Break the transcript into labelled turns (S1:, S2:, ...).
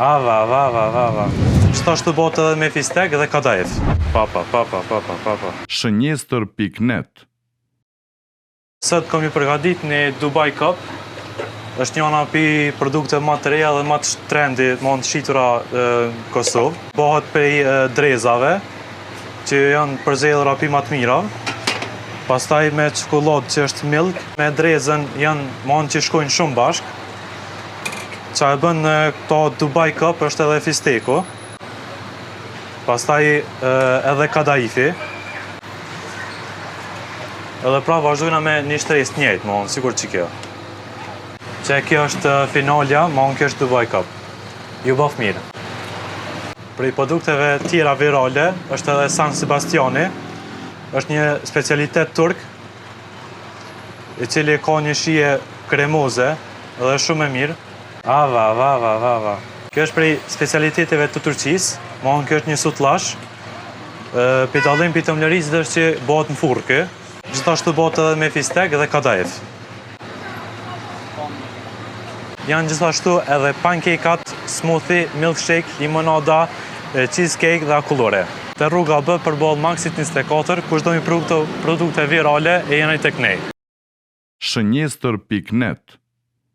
S1: Va. Gjithashtu bëhet edhe me fistek dhe kadajef. Pa.
S2: Shënjestër.net.
S1: Sot kam ju përgatit një Dubai Cup. Është njëna pi produkte më të reja dhe më të trendi më të shitura në Kosovë. Bëhet prej drezave, që janë përzjedhura pi më të mira. Pastaj me çokoladë që është milk, me drezën janë më që shkojnë shumë bashkë. Qa e bën këto Dubai Cup është edhe fisteku. Pastaj edhe kadaifi. Edhe pra vazhdojna me një shtresë njëjtë, më sikur që kjo. Që kjo është finalja, më kjo është Dubai Cup. Ju bëf mirë. Prej produkteve tjera virale është edhe San Sebastiani. Është një specialitet turk, i cili ka një shije kremoze dhe shumë e mirë. Va. Kjo është prej specialiteteve të Turqisë, kjo është një sutllash. Për dallim për të mlerizit është që bëhet në furrë kë. Gjithashtu bëhet edhe me fistek dhe kadajef. Janë gjithashtu edhe pankekat, smoothie, milkshake, limonada, cheesecake dhe akullore. Te rruga B përballë Maksit 24, kushdo mi produkte virale e jeni tek ne.
S2: Shënjestër.net.